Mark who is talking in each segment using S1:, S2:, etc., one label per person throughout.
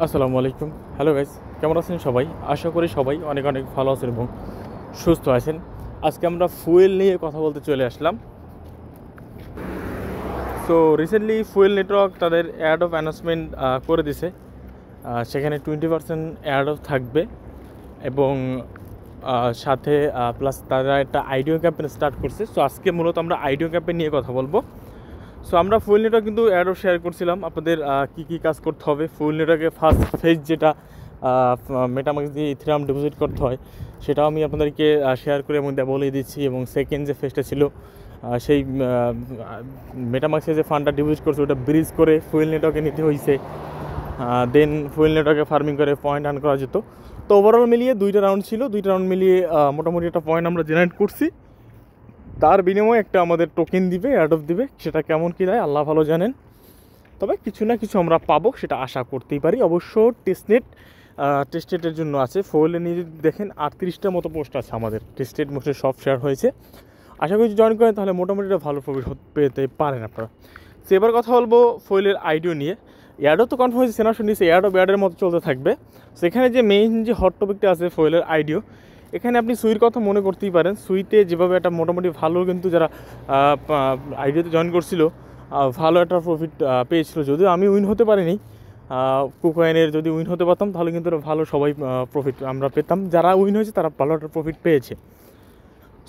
S1: আসসালামু আলাইকুম। Hello guys, কেমন আছেন সবাই? আশা করি সবাই অনেক অনেক ভালো আছেন এবং সুস্থ আছেন। আজকে আমরা ফুয়েল নিয়ে কথা বলতে চলে আসলাম। সো রিসেন্টলি ফুয়েল নেটওয়ার্ক তাদের অ্যাড অফ অ্যানাউন্সমেন্ট করে দিছে। সেখানে 20% অ্যাড অফ থাকবে এবং সাথে প্লাস তারা একটা আইডিও ক্যাম্পেইন স্টার্ট করছে। সো আজকে মূলত আমরা আইডিও ক্যাম্পেইন নিয়ে কথা বলবো। সো আমরা ফুয়েল নেটওয়ার্ক কিন্তু অ্যাডও শেয়ার করছিলাম আপনাদের কী কাজ করতে হবে। ফুয়েল নেটওয়ার্কে ফার্স্ট ফেজ যেটা মেটামাক্স দিয়ে ইথেরিয়াম ডিপোজিট করতে হয় সেটাও আমি আপনাদেরকে শেয়ার করে এবং বলে দিচ্ছি। এবং সেকেন্ড যে ফেজটা ছিল সেই মেটামাক্সে যে ফান্ডটা ডিপোজিট করছে ওটা ব্রিজ করে ফুয়েল নেটওয়ার্কে নিতে হয়েছে। দেন ফুয়েল নেটওয়ার্কে ফার্মিং করে পয়েন্ট আর্ন করা যেত। তো ওভারঅল মিলিয়ে দুইটা রাউন্ড ছিল, দুইটা রাউন্ড মিলিয়ে মোটামুটি একটা পয়েন্ট আমরা জেনারেট করছি। তার বিনিময়ে একটা আমাদের টোকেন দিবে, অ্যাড অফ দিবে। সেটা কেমন কী দেয় আল্লাহ ভালো জানেন, তবে কিছু না কিছু আমরা পাবো, সেটা আশা করতেই পারি। অবশ্য টেস্টনেটের জন্য আছে। ফুয়েলে নিয়ে যদি দেখেন 38টার মতো পোস্ট আছে আমাদের, টেস্টনেট মোস্টে সব শেয়ার হয়েছে। আশা করি জয়েন করেন তাহলে মোটামুটি একটা ভালো প্রফিট পেতে পারেন আপনারা। তো এবার কথা বলবো ফুয়েলের আইডিও নিয়ে। অ্যাডও তো কনফার্ম হয়েছে, সেনাশন নিয়েছে, অ্যাডও ব্যাডের মতো চলতে থাকবে। সেখানে যে মেইন যে হট টপিকটা আছে ফুয়েলের আইডিও, এখানে আপনি সুইর কথা মনে করতেই পারেন। সুইতে যেভাবে একটা মোটামুটি ভালো, কিন্তু যারা আইডিওতে জয়েন করছিল ভালো একটা প্রফিট পেয়েছিল। যদিও আমি উইন হতে পারিনি, কুকয়েনের যদি উইন হতে পারতাম তাহলে কিন্তু ভালো সবাই প্রফিট আমরা পেতাম। যারা উইন হয়েছে তারা ভালো একটা প্রফিট পেয়েছে।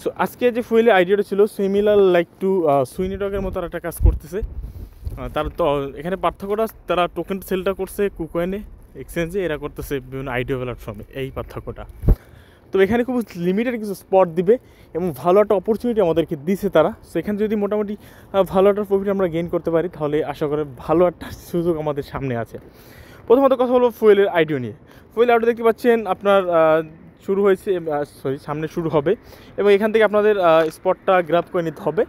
S1: সো আজকে যে ফুয়েলের আইডিয়াটা ছিল সিমিলার লাইক টু সুই নেটওয়ার্কের মতো একটা কাজ করতেছে। তার তো এখানে পার্থক্যটা, তারা টোকেন সেলটা করছে কুকয়েনে এক্সচেঞ্জে, এরা করতেছে বিভিন্ন আইডিও প্ল্যাটফর্মে, এই পার্থক্যটা। তো এখানে খুব লিমিটেড কিছু স্পট দিবে এবং ভালো একটা অপরচুনিটি আমাদেরকে দিছে তারা। সো এখানে যদি মোটামুটি ভালো একটা প্রফিট আমরা গেইন করতে পারি তাহলে আশা করে ভালো একটা সুযোগ আমাদের সামনে আছে। প্রথমত কথা হলো ফুয়েলের আইডিও নিয়ে। ফুয়েল আইডিও দেখতে পাচ্ছেন আপনার শুরু হয়েছে, সামনে শুরু হবে এবং এখান থেকে আপনাদের স্পটটা গ্র্যাব করে নিতে হবে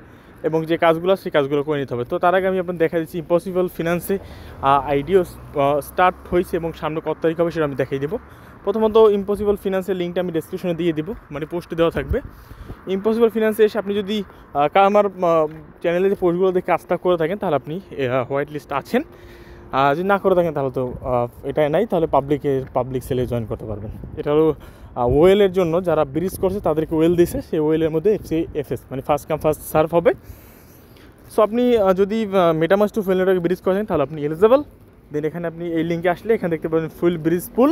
S1: এবং যে কাজগুলো সেই কাজগুলো করে নিতে হবে। তো তার আগে আমি আপনার দেখা দিচ্ছি ইম্পসিবল ফিনান্সে আইডিও স্টার্ট হয়েছে এবং সামনে কত তারিখ হবে সেটা আমি দেখিয়ে দেবো। প্রথমত ইম্পসিবল ফিনান্সের লিঙ্কটা আমি ডেসক্রিপশনে দিয়ে দিব, মানে পোস্টে দেওয়া থাকবে। ইম্পসিবল ফিনান্সে এসে আপনি যদি আমার চ্যানেলে যে পোস্টগুলো দেখে কাজটা করে থাকেন তাহলে আপনি হোয়াইট লিস্ট আছেন। যদি না করে থাকেন তাহলে তো এটাই নাই, তাহলে পাবলিক সেলে জয়েন করতে পারবেন। এটা হলো ওয়েলের জন্য, যারা ব্রিজ করছে তাদেরকে ওয়েল দিছে, সেই ওয়েলের মধ্যে এফএস মানে ফার্স্ট কাম ফার্স্ট সার্ভ হবে। সো আপনি যদি মেটামাস্ক টু ফুয়েল নেটওয়ার্কে ব্রিজ করেন তাহলে আপনি এলিজেবল। দেন এখানে আপনি এই লিঙ্কে আসলে এখানে দেখতে পাবেন ফুল ব্রিজ পুল।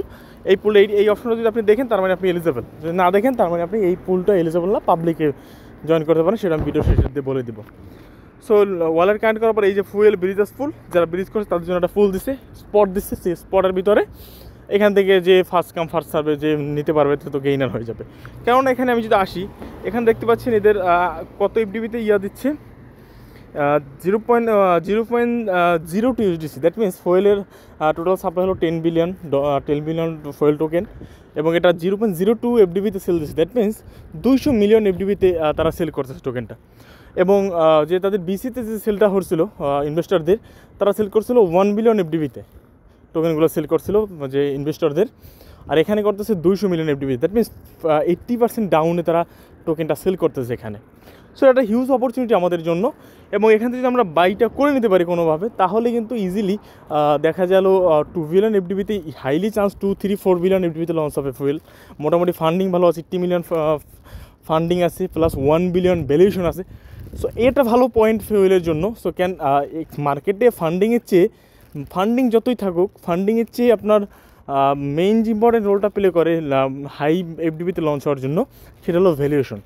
S1: এই পুল এই অপশনটা যদি আপনি দেখেন তার মানে আপনি এলিজেবল, যদি না দেখেন তার মানে আপনি এই পুলটা এলিজেবল না, পাবলিকে জয়েন করতে পারেন। সেটা আমি ভিডিও শেষে দিয়ে বলে দিব। সো ওয়ালেট কানেক্ট করার পর এই যে ফুয়েল ব্রিজেস ফুল, যারা ব্রিজ করছে তাদের জন্য একটা ফুল দিচ্ছে, স্পট দিচ্ছে। সেই স্পটের ভিতরে এখান থেকে যে ফার্স্ট কাম ফার্স্ট সার্ভে যে নিতে পারবে সে তো গেইনার হয়ে যাবে। কেননা এখানে আমি যদি আসি, এখানে দেখতে পাচ্ছেন এদের কত এফডিবিতে দিচ্ছে, 0.02 ইউএসডিসি। দ্যাট মিনস ফুয়েলের টোটাল সাপ্লাই হলো 10 বিলিয়ন ফুয়েল টোকেন এবং এটা 0.02 এফডিবিতে সেল দিচ্ছে। দ্যাট মিনস 200 মিলিয়ন এফডিবিতে তারা সেল করতেছে টোকেনটা। এবং যে তাদের বিসিতে যে সেলটা হচ্ছিল ইনভেস্টরদের, তারা সেল করছিল 1 বিলিয়ন এফডিবিতে, টোকেনগুলো সেল করছিল যে ইনভেস্টরদের। আর এখানে করতেছে 200 মিলিয়ন এফডিবি। দ্যাট মিনস 80% ডাউনে তারা টোকেনটা সেল করতেছে এখানে। সো এটা হিউজ অপরচুনিটি আমাদের জন্য। এবং এখান থেকে যদি আমরা বাইটা করে নিতে পারি কোনোভাবে, তাহলে কিন্তু ইজিলি দেখা গেল 2 বিলিয়ন এফডিবিতে হাইলি চান্স 2-3-4 বিলিয়ন এফডিবিতে লঞ্চ হবে ফুয়েল। মোটামুটি ফান্ডিং ভালো আছে, 80 মিলিয়ন ফান্ডিং আছে, প্লাস 1 বিলিয়ন ভ্যালুয়েশন আছে। সো এটা ভালো পয়েন্ট ফুয়েলের জন্য। সো মার্কেটে ফান্ডিং যতই থাকুক, ফান্ডিংয়ের চেয়ে আপনার মেইন যে ইম্পর্টেন্ট রোলটা প্লে করে হাই এফডিবিতে লঞ্চ হওয়ার জন্য, সেটা হলো ভ্যালুয়েশন।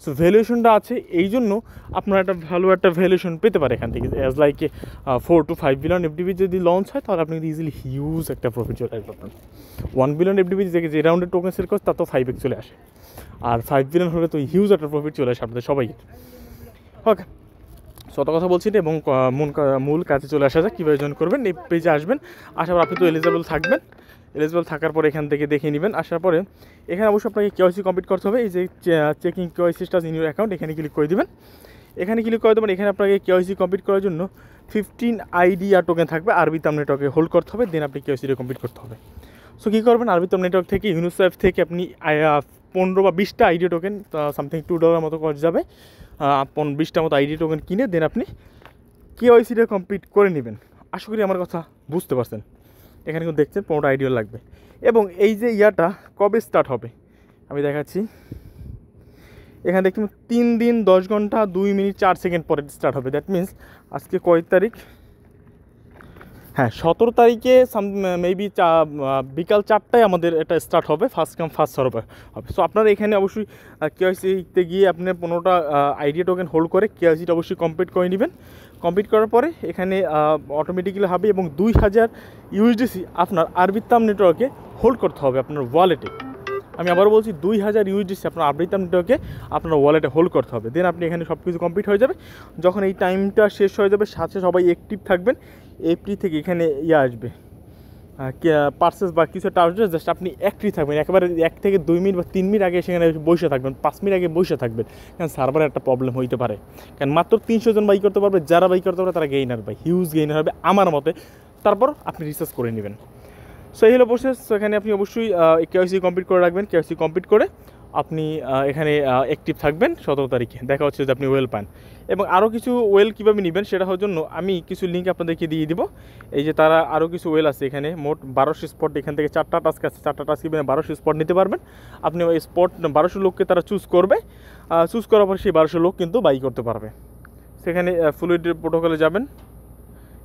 S1: সো ভ্যালুয়েশনটা আছে, এই জন্য আপনার একটা ভালো একটা ভ্যালুয়েশন পেতে পারে এখান থেকে। অ্যাজ লাইক 4-5 বিলিয়ন এফডিবি যদি লঞ্চ হয় তাহলে আপনি ইজিলি হিউজ একটা প্রফিট চলে আসবে আপনার। 1 বিলিয়ন এফডিবি যে রাউন্ডে টোকেন সেল করছে তা তো 5x চলে আসে, আর 5 বিলিয়ন হলে তো হিউজ একটা প্রফিট চলে আসে আপনাদের সবাই। ওকে, শত কথা বলছি না এবং মূল কাজে চলে আসা যাক। কীভাবে জয়েন করবেন, এই পেজে আসবেন। আসার পর আপনি তো এলিজেবল থাকবেন। এলিজেবল থাকার পরে এখান থেকে দেখে নেবেন। আসার পরে এখানে অবশ্যই আপনাকে কেওয়াইসি কমপ্লিট করতে হবে। এই যে checking KYC status in your account, এখানে ক্লিক করে দেবেন। এখানে ক্লিক করে দেবেন। এখানে আপনাকে কেওয়াইসি কমপ্লিট করার জন্য 15 আইডি আর টোকেন থাকবে, আরবিতাম নেটওয়ার্কে হোল্ড করতে হবে। দেন আপনি কেওয়াইসিটা কমপ্লিট করতে হবে। সো কী করবেন, আরবিতাম নেটওয়ার্ক থেকে ইউনিসেফ থেকে আপনি 15 বা 20টা আইডি টোকেন, সামথিং $2 মতো খরচ যাবে, 20টা মতো আইডি টোকেন কিনে দেন আপনি কেওয়াইসিটা কমপ্লিট করে নেবেন। আশা করি আমার কথা বুঝতে পারছেন। এখানে কিন্তু দেখছেন 15টা আইডিয়া লাগবে। এবং এই যে ইয়াটা কবে স্টার্ট হবে আমি দেখাচ্ছি। এখানে দেখতে 3 দিন 10 ঘন্টা 2 মিনিট 4 সেকেন্ড পরে স্টার্ট হবে। দ্যাট মিন্স আজকে কয় তারিখ? হ্যাঁ 17 তারিখে মেবি বিকাল 4টায় আমাদের এটা স্টার্ট হবে, ফার্স্ট কাম ফার্স্ট সার্ভ হবে। সো আপনারা এখানে অবশ্যই কেওয়াইসিতে গিয়ে আপনি 15টা আইডিয়া টোকেন হোল্ড করে কেওয়াইসিটা অবশ্যই কমপ্লিট করে নেবেন। কমপ্লিট করার পরে এখানে অটোমেটিক্যালি হবে এবং 2000 ইউএসডিসি আপনার আরবিতাম নেটওয়ার্কে হোল্ড করতে হবে আপনার ওয়ালেটে। আমি আবারও বলছি 2000 ইউএসডিসি আপনার আরবিতাম নেটওয়ার্কে আপনার ওয়ালেটে হোল্ড করতে হবে। দেন আপনি এখানে সব কিছু কমপ্লিট হয়ে যাবে। যখন এই টাইমটা শেষ হয়ে যাবে সাথে সবাই অ্যাক্টিভ থাকবেন, এফটি থেকে এখানে আসবে পার্সেস বা কিছু একটা আসবে, জাস্ট আপনি অ্যাক্টিভ থাকবেন। একেবারে 1 থেকে 2 মিনিট বা 3 মিনিট আগে সেখানে বসে থাকবেন, 5 মিনিট আগে বসে থাকবেন, কারণ সার্ভারের একটা প্রবলেম হইতে পারে। কারণ মাত্র 300 জন বাই করতে পারবে, যারা বাই করতে পারবে তারা গেইনার বাই, হিউজ গেইনার হবে আমার মতে। তারপর আপনি রিসার্চ করে নেবেন। সো এই হলো প্রসেস। এখানে আপনি অবশ্যই কেওয়াইসি কমপ্লিট করে রাখবেন। কেওয়াইসি কমপ্লিট করে আপনি এখানে অ্যাক্টিভ থাকবেন। 17 তারিখে দেখা হচ্ছে যদি আপনি ওয়েল পান। এবং আরও কিছু ওয়েল কীভাবে নেবেন সেটা হওয়ার জন্য আমি কিছু লিঙ্ক আপনাদেরকে দিয়ে দিব। এই যে তারা আরও কিছু ওয়েল আছে এখানে, মোট 1200 স্পট, এখান থেকে 4টা টাস্ক আছে, 4টা টাস্ক 1200 স্পট নিতে পারবেন আপনি। ওই স্পট 1200 লোককে তারা চুজ করবে, চুজ করার পর সেই 1200 লোক কিন্তু বাই করতে পারবে। সেখানে ফ্লুইড প্রোটোকলে যাবেন,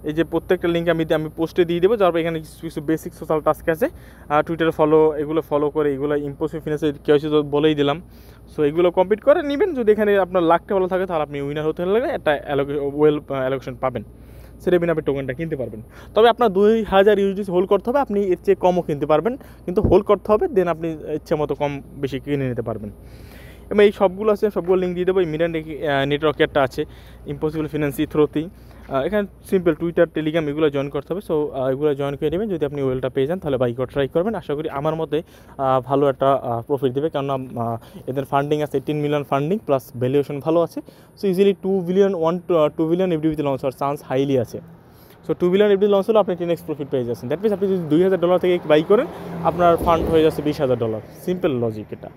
S1: এই যে প্রত্যেকটা লিঙ্ক আমি পোস্টে দিয়ে দেবো। তারপর এখানে কিছু কিছু বেসিক সোশ্যাল টাস্ক আছে, টুইটারে এগুলো ফলো করে, এগুলো ইম্পোসিভ ফিনান্সের কেওয়াইসি তো বলেই দিলাম। সো এগুলো কমপ্লিট করে নেবেন। যদি এখানে আপনার লাকটা ভালো থাকে তাহলে আপনি উইনার হতে হলে একটা ওয়েল অ্যালোকেশন পাবেন, সেটা বিনা আপনি টোকেনটা কিনতে পারবেন। তবে আপনার 2000 ইউএসডিসি হোল্ড করতে হবে, আপনি এর চেয়ে কমও কিনতে পারবেন, কিন্তু হোল্ড করতে হবে, দেন আপনি ইচ্ছে মতো কম বেশি কিনে নিতে পারবেন। এবং এই সবগুলো আছে, সবগুলো লিঙ্ক দিয়ে দেবো। এই মিরান নেটওয়ার্কেরটা আছে ইম্পসিবল ফিনান্সি থ্রোতেই। এখানে সিম্পল টুইটার টেলিগ্রাম এগুলো জয়েন করতে হবে। সো এগুলো জয়েন করে নেবেন। যদি আপনি ওয়েলটা পেয়ে যান তাহলে বাই করে ট্রাই করবেন। আশা করি আমার মতে ভালো একটা প্রফিট দেবে, কেননা এদের ফান্ডিং আছে 18 মিলিয়ন ফান্ডিং, প্লাস ভ্যালুয়েশন ভালো আছে। সো ইজিলি 2 বিলিয়ন এফডিবিতে লঞ্চ হওয়ার চান্স হাইলি আছে। সো 2 বিলিয়ন এফডি লঞ্চ হলে আপনি 10x প্রফিট পেয়ে যাচ্ছেন। দ্যাট মিনস আপনি যদি $2000 থেকে বাই করেন আপনার ফান্ড হয়ে যাচ্ছে $20,000। সিম্পল লজিক এটা।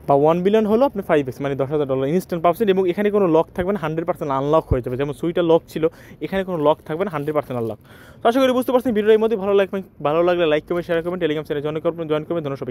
S1: বা 1 বিলিয়ন হলো আপনি 5x মানে $10,000 ইনস্ট্যান্ট পাচ্ছেন। এবং এখানে কোনো লক থাকবে না, 100% আনলক হয়ে যাবে। যেমন সুইটার লক ছিল, এখানে কোনো লক থাকবে না, 100% আনলক। তো আশা করি বুঝতে পারছেন। ভিডিওর মধ্যে ভালো লাগলে লাইক করবেন, শেয়ার করবেন, টেলিগ্রাম চ্যানেলে জয়েন করবেন। ধন্যবাদ।